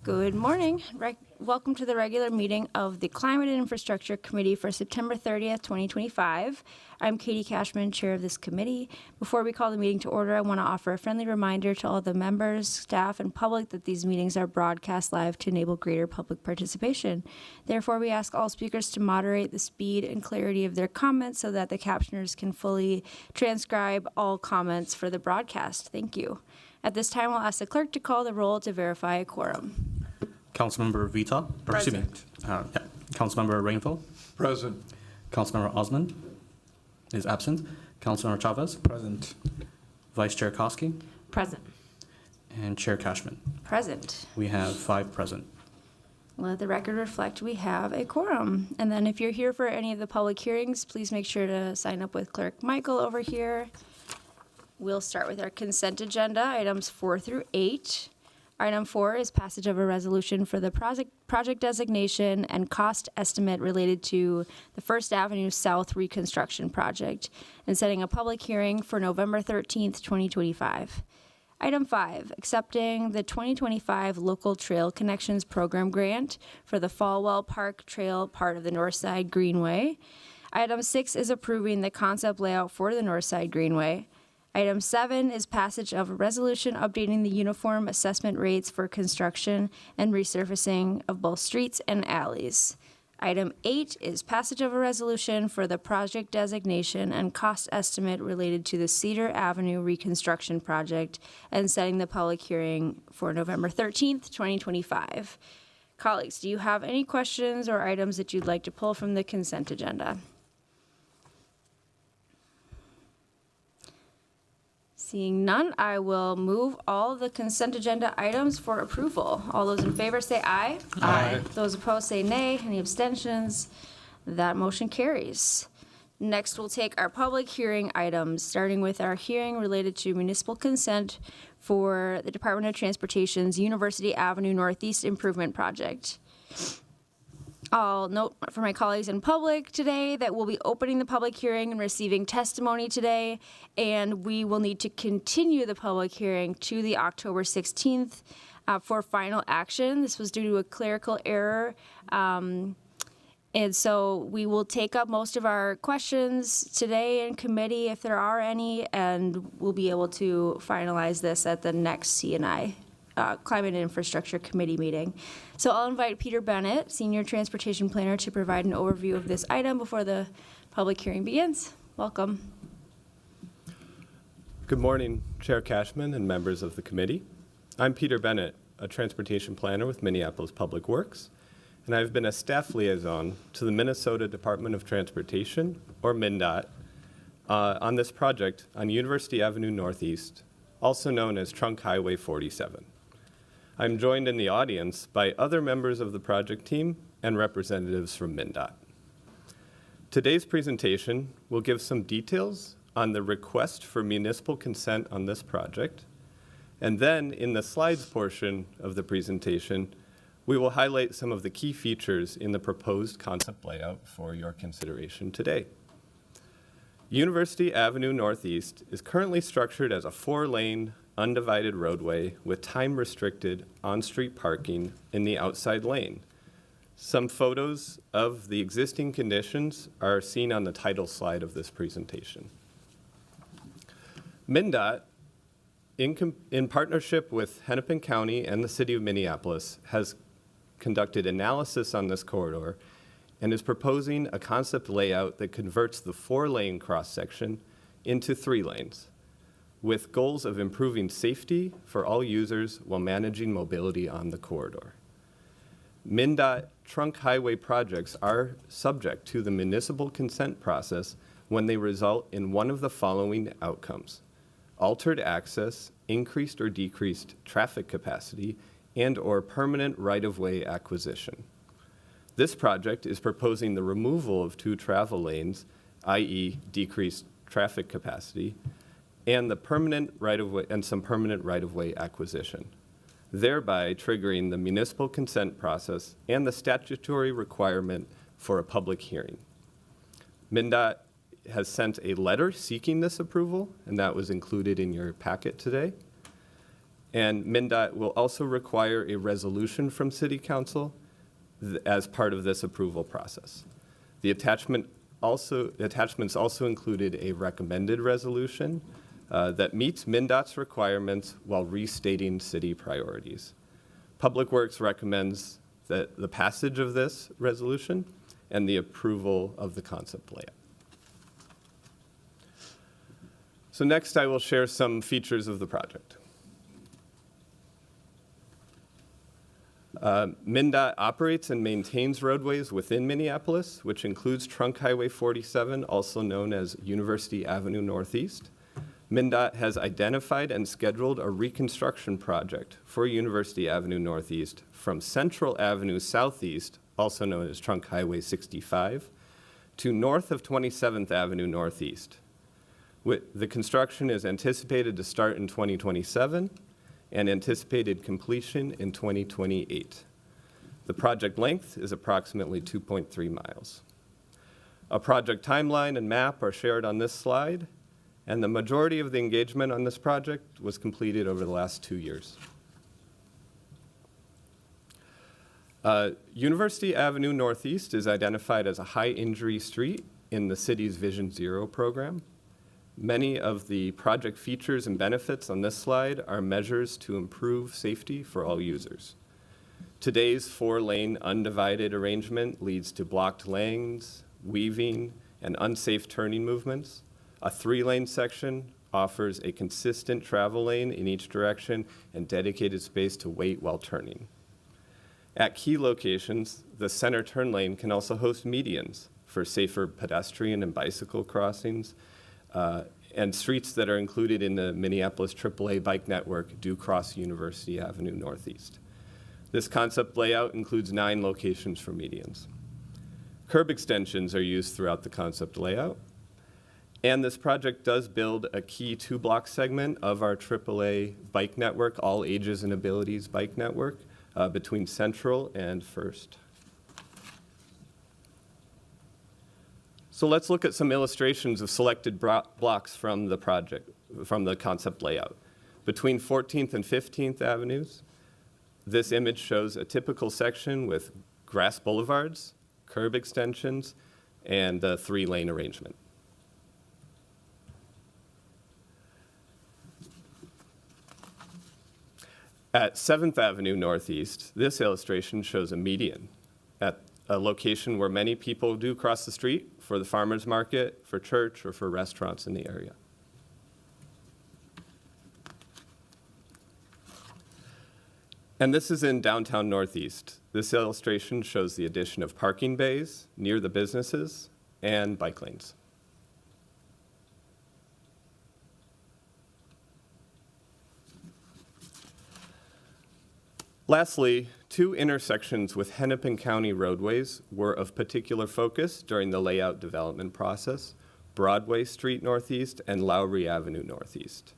Good morning. Welcome to the regular meeting of the Climate and Infrastructure Committee for September 30th, 2025. I'm Katie Cashman, chair of this committee. Before we call the meeting to order, I want to offer a friendly reminder to all the members, staff, and public that these meetings are broadcast live to enable greater public participation. Therefore, we ask all speakers to moderate the speed and clarity of their comments so that the captioners can fully transcribe all comments for the broadcast. Thank you. At this time, I'll ask the clerk to call the roll to verify a quorum. Councilmember Vita, Present. Councilmember Rainville. Present. Councilmember Osmond is absent. Councilmember Chavez. Present. Vice Chair Koski. Present. And Chair Cashman. Present. We have 5 present. Let the record reflect we have a quorum. And then if you're here for any of the public hearings, please make sure to sign up with Clerk Michael over here. We'll start with our consent agenda, items 4 through 8. Item 4 is passage of a resolution for the project designation and cost estimate related to the First Avenue South reconstruction project and setting a public hearing for November 13th, 2025. Item 5, accepting the 2025 Local Trail Connections Program grant for the Falwell Park Trail part of the Northside Greenway. Item 6 is approving the concept layout for the Northside Greenway. Item 7 is passage of a resolution updating the uniform assessment rates for construction and resurfacing of both streets and alleys. Item 8 is passage of a resolution for the project designation and cost estimate related to the Cedar Avenue reconstruction project and setting the public hearing for November 13th, 2025. Colleagues, do you have any questions or items that you'd like to pull from the consent agenda? Seeing none, I will move all the consent agenda items for approval. All those in favor say aye. Aye. Those opposed say nay. Any abstentions? That motion carries. Next, we'll take our public hearing items, starting with our hearing related to municipal consent for the Department of Transportation's University Avenue Northeast Improvement Project. I'll note for my colleagues in public today that we'll be opening the public hearing and receiving testimony today, and we will need to continue the public hearing to the October 16th for final action. This was due to a clerical error, and so we will take up most of our questions today in committee if there are any, and we'll be able to finalize this at the next C&I. Climate and Infrastructure Committee meeting. So I'll invite Peter Bennett, Senior Transportation Planner, to provide an overview of this item before the public hearing begins. Welcome. Good morning, Chair Cashman and members of the committee. I'm Peter Bennett, a Transportation Planner with Minneapolis Public Works, and I've been a staff liaison to the Minnesota Department of Transportation, or MnDOT, on this project on University Avenue Northeast, also known as Trunk Highway 47. I'm joined in the audience by other members of the project team and representatives from MnDOT. Today's presentation will give some details on the request for municipal consent on this project, and then in the slides portion of the presentation, we will highlight some of the key features in the proposed concept layout for your consideration today. University Avenue Northeast is currently structured as a 4-lane, undivided roadway with time-restricted on-street parking in the outside lane. Some photos of the existing conditions are seen on the title slide of this presentation. MnDOT, in partnership with Hennepin County and the City of Minneapolis, has conducted analysis on this corridor and is proposing a concept layout that converts the 4-lane cross-section into 3 lanes, with goals of improving safety for all users while managing mobility on the corridor. MnDOT trunk highway projects are subject to the municipal consent process when they result in one of the following outcomes: altered access, increased or decreased traffic capacity, and/or permanent right-of-way acquisition. This project is proposing the removal of 2 travel lanes, i.e. decreased traffic capacity, and some permanent right-of-way acquisition, thereby triggering the municipal consent process and the statutory requirement for a public hearing. MnDOT has sent a letter seeking this approval, and that was included in your packet today. And MnDOT will also require a resolution from City Council as part of this approval process. The attachments also included a recommended resolution that meets MnDOT's requirements while restating city priorities. Public Works recommends that the passage of this resolution and the approval of the concept layout. So next I will share some features of the project. MnDOT operates and maintains roadways within Minneapolis, which includes Trunk Highway 47, also known as University Avenue Northeast. MnDOT has identified and scheduled a reconstruction project for University Avenue Northeast from Central Avenue Southeast, also known as Trunk Highway 65, to north of 27th Avenue Northeast. The construction is anticipated to start in 2027 and anticipated completion in 2028. The project length is approximately 2.3 miles. A project timeline and map are shared on this slide, and the majority of the engagement on this project was completed over the last 2 years. University Avenue Northeast is identified as a high-injury street in the city's Vision Zero program. Many of the project features and benefits on this slide are measures to improve safety for all users. Today's 4-lane undivided arrangement leads to blocked lanes, weaving, and unsafe turning movements. A 3-lane section offers a consistent travel lane in each direction and dedicated space to wait while turning. At key locations, the center turn lane can also host medians for safer pedestrian and bicycle crossings, and streets that are included in the Minneapolis AAA bike network do cross University Avenue Northeast. This concept layout includes 9 locations for medians. Curb extensions are used throughout the concept layout, and this project does build a key 2-block segment of our AAA bike network, all ages and abilities bike network, between Central and First. So let's look at some illustrations of selected blocks from the project, from the concept layout. Between 14th and 15th Avenues, this image shows a typical section with grass boulevards, curb extensions, and a 3-lane arrangement. At 7th Avenue Northeast, this illustration shows a median at a location where many people do cross the street for the farmer's market, for church, or for restaurants in the area. And this is in downtown Northeast. This illustration shows the addition of parking bays near the businesses and bike lanes. Lastly, 2 intersections with Hennepin County roadways were of particular focus during the layout development process: Broadway Street Northeast and Lowry Avenue Northeast.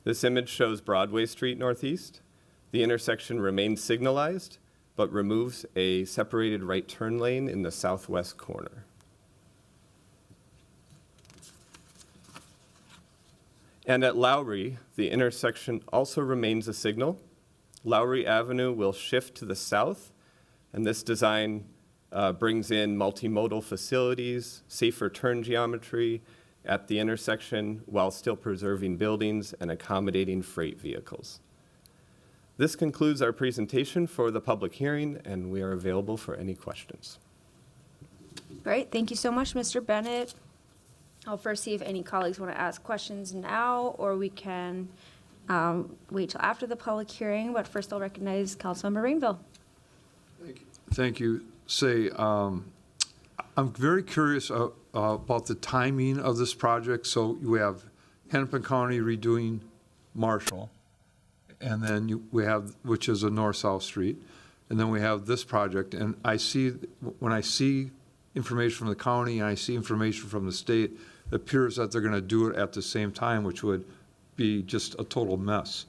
This image shows Broadway Street Northeast. The intersection remains signalized, but removes a separated right turn lane in the southwest corner. And at Lowry, the intersection also remains a signal. Lowry Avenue will shift to the south, and this design brings in multimodal facilities, safer turn geometry at the intersection while still preserving buildings and accommodating freight vehicles. This concludes our presentation for the public hearing, and we are available for any questions. Great, thank you so much, Mr. Bennett. I'll first see if any colleagues want to ask questions now, or we can wait till after the public hearing, but first I'll recognize Councilmember Rainville. Thank you. I'm very curious about the timing of this project. So we have Hennepin County redoing Marshall, and then we have, which is a north-south street, and then we have this project. And when I see information from the county and I see information from the state, it appears that they're going to do it at the same time, which would be just a total mess.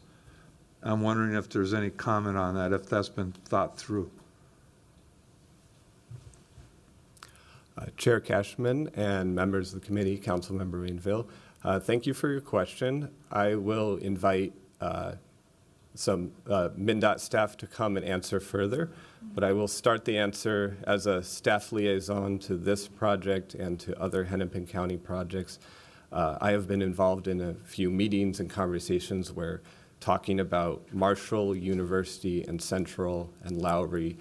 I'm wondering if there's any comment on that, if that's been thought through. Chair Cashman and members of the committee, Councilmember Rainville, thank you for your question. I will invite some MnDOT staff to come and answer further. But I will start the answer as a staff liaison to this project and to other Hennepin County projects. I have been involved in a few meetings and conversations where talking about Marshall, University, and Central and Lowry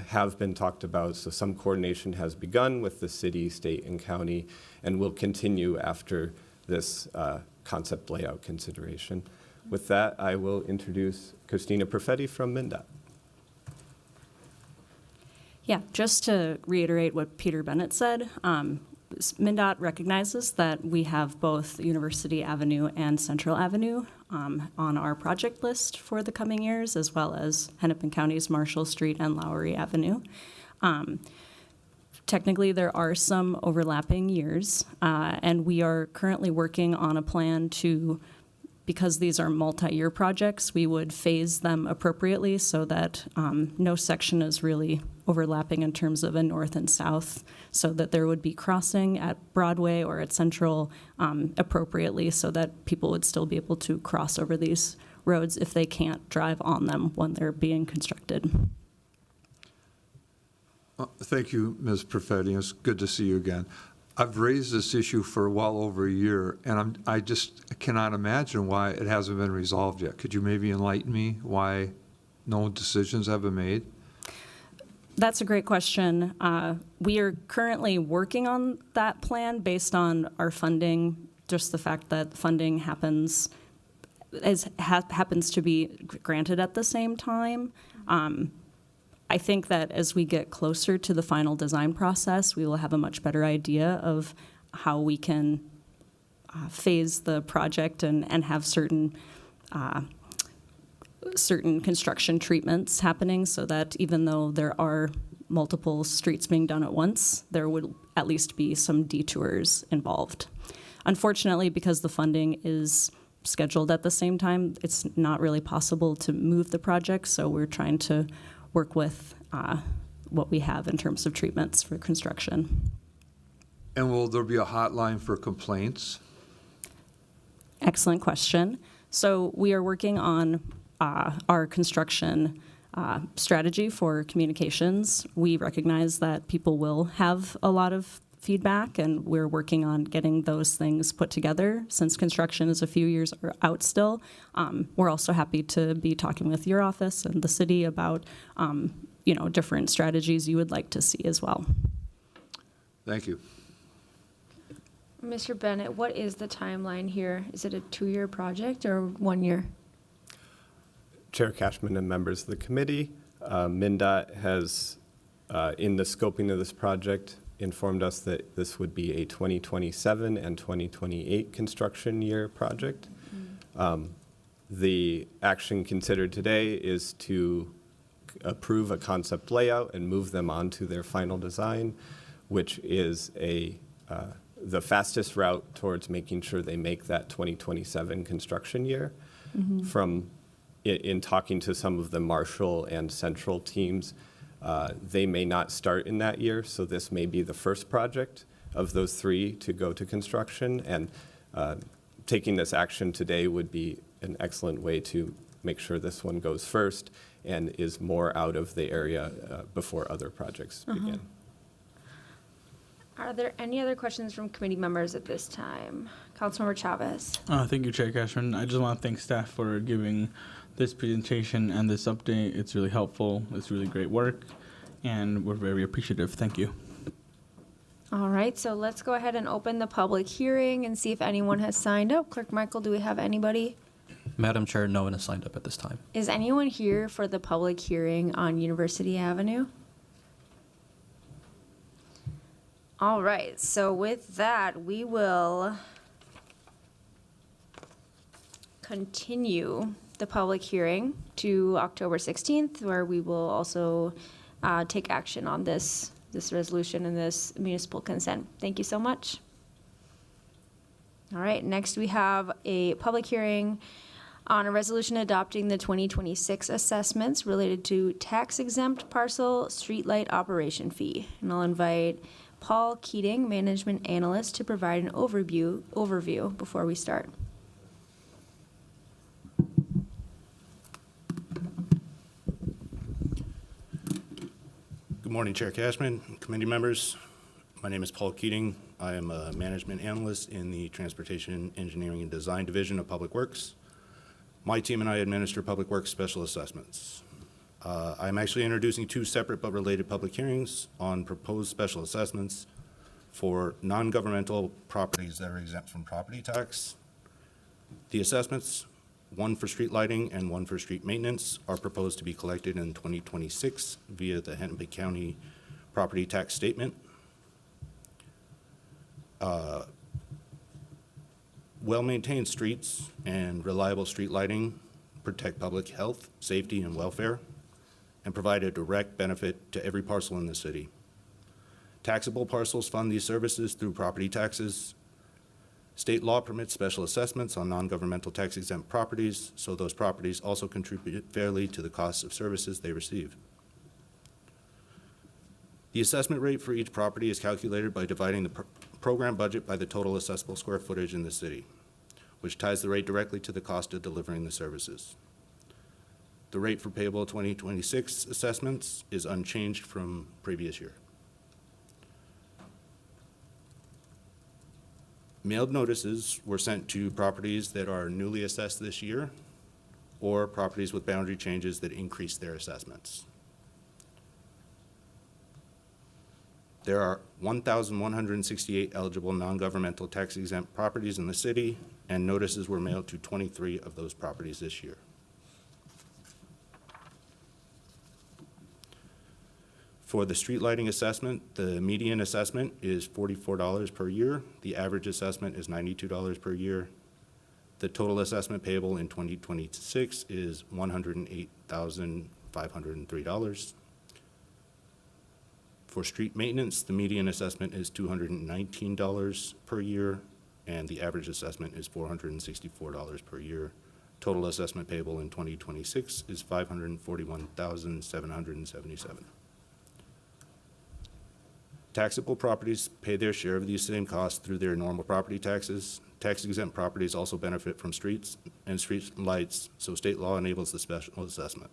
have been talked about. So some coordination has begun with the city, state, and county, and will continue after this concept layout consideration. With that, I will introduce Christina Perfetti from MnDOT. Yeah, just to reiterate what Peter Bennett said, MnDOT recognizes that we have both University Avenue and Central Avenue on our project list for the coming years, as well as Hennepin County's Marshall Street and Lowry Avenue. Technically, there are some overlapping years, and we are currently working on a plan to, because these are multi-year projects, we would phase them appropriately so that no section is really overlapping in terms of a north and south, so that there would be crossing at Broadway or at Central appropriately so that people would still be able to cross over these roads if they can't drive on them when they're being constructed. Thank you, Ms. Perfetti. It's good to see you again. I've raised this issue for well over a year, and I just cannot imagine why it hasn't been resolved yet. Could you maybe enlighten me why no decisions have been made? That's a great question. We are currently working on that plan based on our funding, just the fact that funding happens to be granted at the same time. I think that as we get closer to the final design process, we will have a much better idea of how we can phase the project and have certain construction treatments happening so that even though there are multiple streets being done at once, there would at least be some detours involved. Unfortunately, because the funding is scheduled at the same time, it's not really possible to move the project, so we're trying to work with what we have in terms of treatments for construction. And will there be a hotline for complaints? Excellent question. So we are working on our construction strategy for communications. We recognize that people will have a lot of feedback, and we're working on getting those things put together. Since construction is a few years out still, we're also happy to be talking with your office and the city about different strategies you would like to see as well. Thank you. Mr. Bennett, what is the timeline here? Is it a 2-year project or 1 year? Chair Cashman and members of the committee, MnDOT has, in the scoping of this project, informed us that this would be a 2027 and 2028 construction year project. The action considered today is to approve a concept layout and move them on to their final design, which is the fastest route towards making sure they make that 2027 construction year. In talking to some of the Marshall and Central teams, they may not start in that year, so this may be the first project of those 3 to go to construction, and taking this action today would be an excellent way to make sure this one goes first and is more out of the area before other projects begin. Are there any other questions from committee members at this time? Councilmember Chavez. Thank you, Chair Cashman. I just want to thank staff for giving this presentation and this update. It's really helpful. It's really great work, and we're very appreciative. Thank you. All right, so let's go ahead and open the public hearing and see if anyone has signed up. Clerk Michael, do we have anybody? Madam Chair, no one has signed up at this time. Is anyone here for the public hearing on University Avenue? All right, so with that, we will continue the public hearing to October 16th, where we will also take action on this resolution and this municipal consent. Thank you so much. All right, next we have a public hearing on a resolution adopting the 2026 assessments related to tax-exempt parcel streetlight operation fee. And I'll invite Paul Keating, Management Analyst, to provide an overview before we start. Good morning, Chair Cashman, committee members. My name is Paul Keating. I am a management analyst in the Transportation Engineering and Design Division of Public Works. My team and I administer Public Works special assessments. I'm actually introducing two separate but related public hearings on proposed special assessments for non-governmental properties that are exempt from property tax. The assessments, one for street lighting and one for street maintenance, are proposed to be collected in 2026 via the Hennepin County property tax statement. Well-maintained streets and reliable street lighting protect public health, safety, and welfare, and provide a direct benefit to every parcel in the city. Taxable parcels fund these services through property taxes. State law permits special assessments on non-governmental tax-exempt properties, so those properties also contribute fairly to the costs of services they receive. The assessment rate for each property is calculated by dividing the program budget by the total assessable square footage in the city, which ties the rate directly to the cost of delivering the services. The rate for payable 2026 assessments is unchanged from previous year. Mailed notices were sent to properties that are newly assessed this year or properties with boundary changes that increase their assessments. There are 1,168 eligible non-governmental tax-exempt properties in the city, and notices were mailed to 23 of those properties this year. For the street lighting assessment, the median assessment is $44 per year. The average assessment is $92 per year. The total assessment payable in 2026 is $108,503. For street maintenance, the median assessment is $219 per year, and the average assessment is $464 per year. Total assessment payable in 2026 is $541,777. Taxable properties pay their share of these same costs through their normal property taxes. Tax-exempt properties also benefit from streets and street lights, so state law enables the special assessment.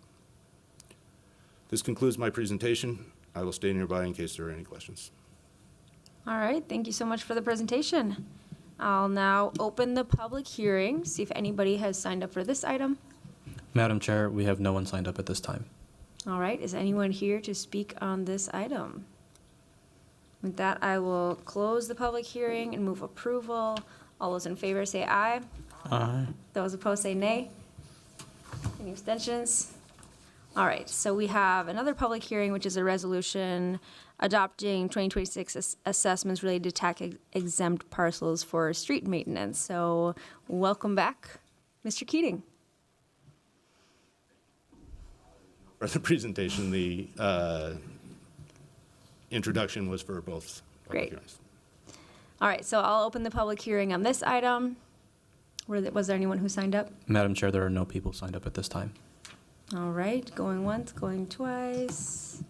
This concludes my presentation. I will stay nearby in case there are any questions. All right, thank you so much for the presentation. I'll now open the public hearing, see if anybody has signed up for this item. Madam Chair, we have no one signed up at this time. All right, is anyone here to speak on this item? With that, I will close the public hearing and move approval. All those in favor say aye. Aye. Those opposed say nay. Any abstentions? All right, so we have another public hearing, which is a resolution adopting 2026 assessments related to tax exempt parcels for street maintenance. So welcome back, Mr. Keating. For the presentation, the introduction was for both public Great. hearings. All right, so I'll open the public hearing on this item. Was there anyone who signed up? Madam Chair, there are no people signed up at this time. All right, going once, going twice.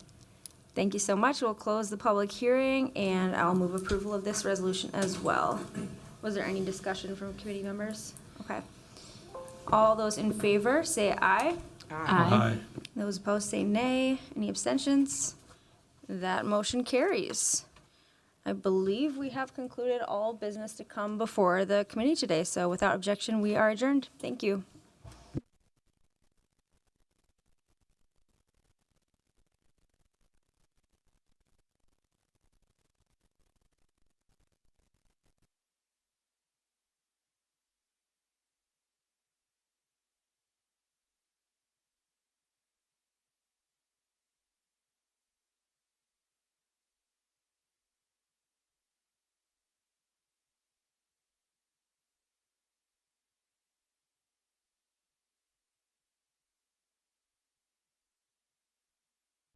Thank you so much. We'll close the public hearing, and I'll move approval of this resolution as well. Was there any discussion from committee members? Okay. All those in favor, say aye. Aye. Those opposed, say nay. Any abstentions? That motion carries. I believe we have concluded all business to come before the committee today, so without objection, we are adjourned. Thank you.